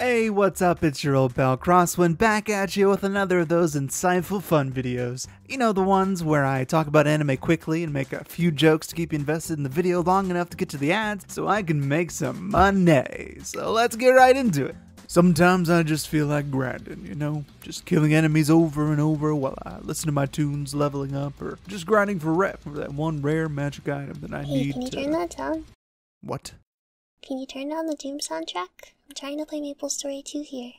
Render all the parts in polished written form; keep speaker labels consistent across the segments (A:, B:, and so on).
A: Hey, what's up? It's your old pal Crosswind back at you with another of those insightful fun videos. You know, the ones where I talk about anime quickly and make a few jokes to keep you invested in the video long enough to get to the ads so I can make some money. So let's get right into it. Sometimes I just feel like grinding, you know? Just killing enemies over and over while I listen to my tunes leveling up, or just grinding for rep for that one rare magic item that I need
B: Can you turn that down?
A: What?
B: Can you turn down the Doom soundtrack? I'm trying to play Maple Story 2 here.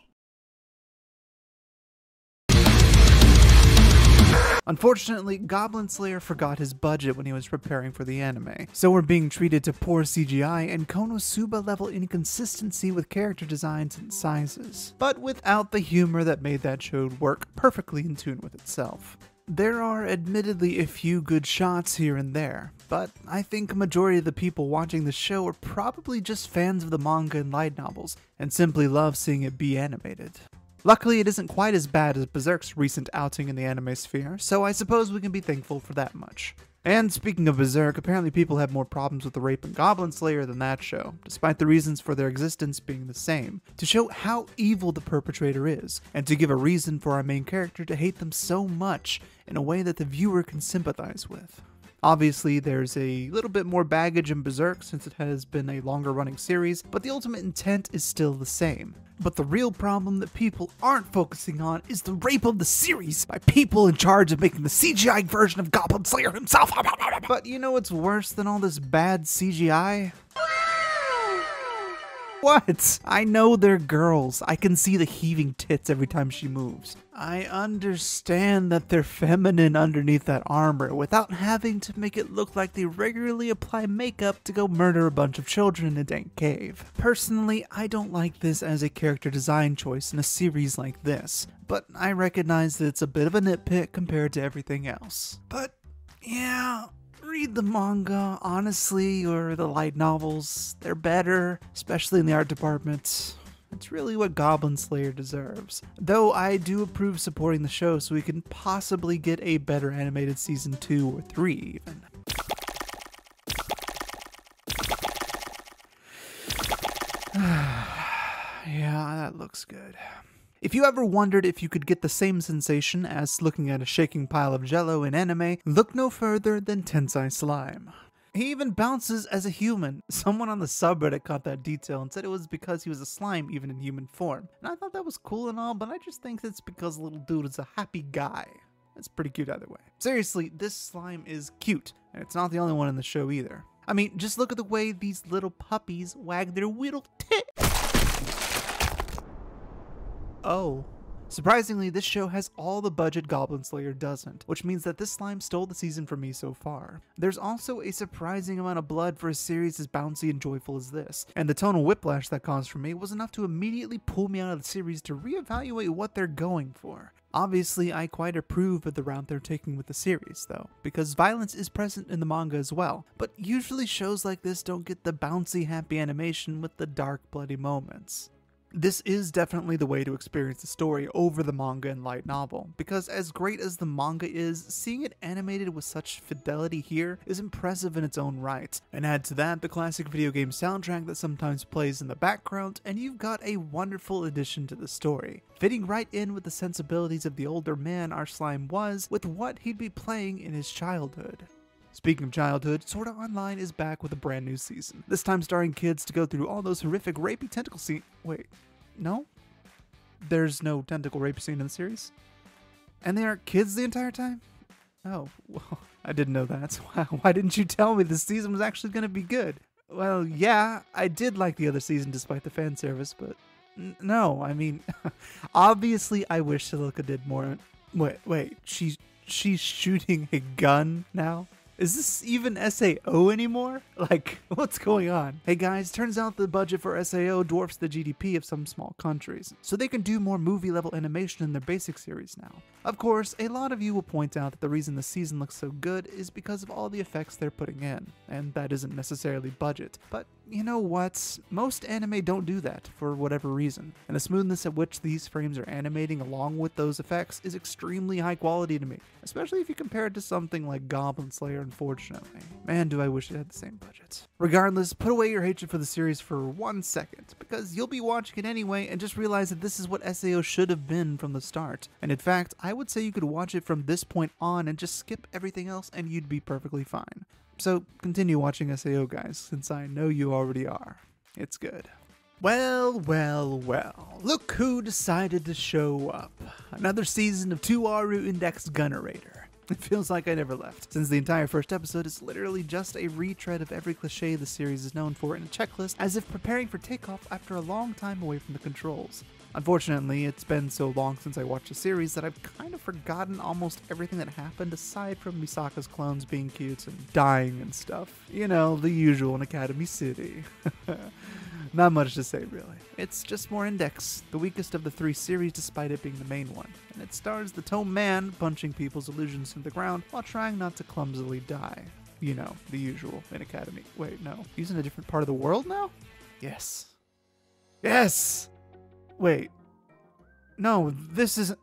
A: Unfortunately, Goblin Slayer forgot his budget when he was preparing for the anime, so we're being treated to poor CGI and Konosuba level inconsistency with character designs and sizes, but without the humor that made that show work perfectly in tune with itself. There are admittedly a few good shots here and there, but I think a majority of the people watching the show are probably just fans of the manga and light novels, and simply love seeing it be animated. Luckily, it isn't quite as bad as Berserk's recent outing in the anime sphere, so I suppose we can be thankful for that much. And speaking of Berserk, apparently people have more problems with the rape in Goblin Slayer than that show, despite the reasons for their existence being the same, to show how evil the perpetrator is, and to give a reason for our main character to hate them so much in a way that the viewer can sympathize with. Obviously, there's a little bit more baggage in Berserk since it has been a longer running series, but the ultimate intent is still the same. But the real problem that people aren't focusing on is the rape of the series by people in charge of making the CGI version of Goblin Slayer himself. But you know what's worse than all this bad CGI? What? I know they're girls. I can see the heaving tits every time she moves. I understand that they're feminine underneath that armor without having to make it look like they regularly apply makeup to go murder a bunch of children in a dank cave. Personally, I don't like this as a character design choice in a series like this, but I recognize that it's a bit of a nitpick compared to everything else. But yeah, read the manga, honestly, or the light novels. They're better, especially in the art department. It's really what Goblin Slayer deserves. Though I do approve supporting the show so we can possibly get a better animated season 2 or 3 even. Yeah, that looks good. If you ever wondered if you could get the same sensation as looking at a shaking pile of jello in anime, look no further than Tensei Slime. He even bounces as a human. Someone on the subreddit caught that detail and said it was because he was a slime even in human form. And I thought that was cool and all, but I just think it's because the little dude is a happy guy. It's pretty cute either way. Seriously, this slime is cute, and it's not the only one in the show either. I mean, just look at the way these little puppies wag their little Oh. Surprisingly, this show has all the budget Goblin Slayer doesn't, which means that this slime stole the season from me so far. There's also a surprising amount of blood for a series as bouncy and joyful as this, and the tonal whiplash that caused for me was enough to immediately pull me out of the series to reevaluate what they're going for. Obviously, I quite approve of the route they're taking with the series, though, because violence is present in the manga as well, but usually shows like this don't get the bouncy, happy animation with the dark, bloody moments. This is definitely the way to experience the story over the manga and light novel, because as great as the manga is, seeing it animated with such fidelity here is impressive in its own right. And add to that the classic video game soundtrack that sometimes plays in the background, and you've got a wonderful addition to the story, fitting right in with the sensibilities of the older man our slime was with what he'd be playing in his childhood. Speaking of childhood, Sword Art Online is back with a brand new season, this time starring kids to go through all those horrific rapey tentacle scenes. Wait, no? There's no tentacle rape scene in the series? And they are kids the entire time? Oh, well, I didn't know that. Why didn't you tell me this season was actually going to be good? Well, yeah, I did like the other season despite the fan service, but no, I mean, obviously I wish Celica did more. Wait, she's shooting a gun now? Is this even SAO anymore? Like, what's going on? Hey guys, turns out the budget for SAO dwarfs the GDP of some small countries, so they can do more movie-level animation in their basic series now. Of course, a lot of you will point out that the reason the season looks so good is because of all the effects they're putting in, and that isn't necessarily budget. But you know what? Most anime don't do that for whatever reason, and the smoothness at which these frames are animating along with those effects is extremely high quality to me, especially if you compare it to something like Goblin Slayer, unfortunately. Man, do I wish it had the same budget. Regardless, put away your hatred for the series for 1 second, because you'll be watching it anyway and just realize that this is what SAO should have been from the start. And in fact, I would say you could watch it from this point on and just skip everything else and you'd be perfectly fine. So continue watching SAO, guys, since I know you already are. It's good. Well, look who decided to show up. Another season of Toaru Indexed Gunner-Rater. It feels like I never left, since the entire first episode is literally just a retread of every cliche the series is known for in a checklist, as if preparing for takeoff after a long time away from the controls. Unfortunately, it's been so long since I watched the series that I've kind of forgotten almost everything that happened aside from Misaka's clones being cute and dying and stuff. You know, the usual in Academy City. Not much to say, really. It's just more Index, the weakest of the 3 series despite it being the main one. And it stars the Tome Man punching people's illusions to the ground while trying not to clumsily die. You know, the usual in Academy. Wait, no. He's in a different part of the world now? Yes. Yes! Wait. No, this isn't...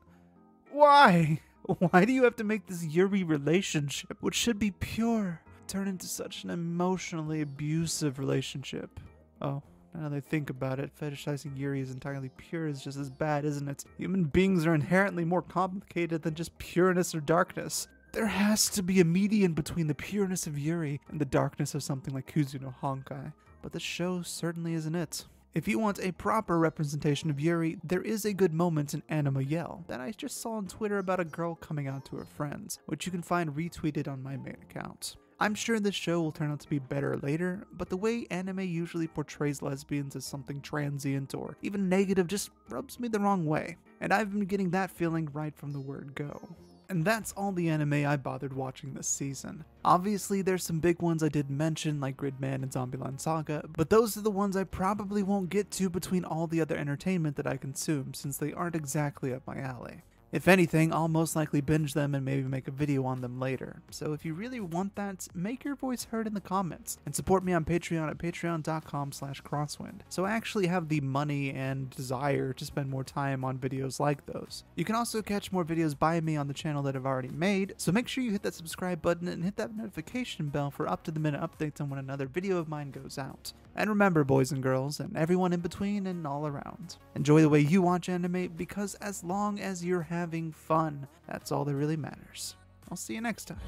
A: Why? Why do you have to make this Yuri relationship, which should be pure, turn into such an emotionally abusive relationship? Oh, now that I think about it, fetishizing Yuri as entirely pure is just as bad, isn't it? Human beings are inherently more complicated than just pureness or darkness. There has to be a median between the pureness of Yuri and the darkness of something like Kuzuno Honkai, but the show certainly isn't it. If you want a proper representation of Yuri, there is a good moment in Anima Yell that I just saw on Twitter about a girl coming out to her friends, which you can find retweeted on my main account. I'm sure this show will turn out to be better later, but the way anime usually portrays lesbians as something transient or even negative just rubs me the wrong way, and I've been getting that feeling right from the word go. And that's all the anime I bothered watching this season. Obviously, there's some big ones I did mention like Gridman and Zombieland Saga, but those are the ones I probably won't get to between all the other entertainment that I consume since they aren't exactly up my alley. If anything, I'll most likely binge them and maybe make a video on them later. So if you really want that, make your voice heard in the comments and support me on Patreon at patreon.com/crosswind. So I actually have the money and desire to spend more time on videos like those. You can also catch more videos by me on the channel that I've already made, so make sure you hit that subscribe button and hit that notification bell for up-to-the-minute updates on when another video of mine goes out. And remember, boys and girls, and everyone in between and all around, enjoy the way you watch anime, because as long as you're having fun, that's all that really matters. I'll see you next time.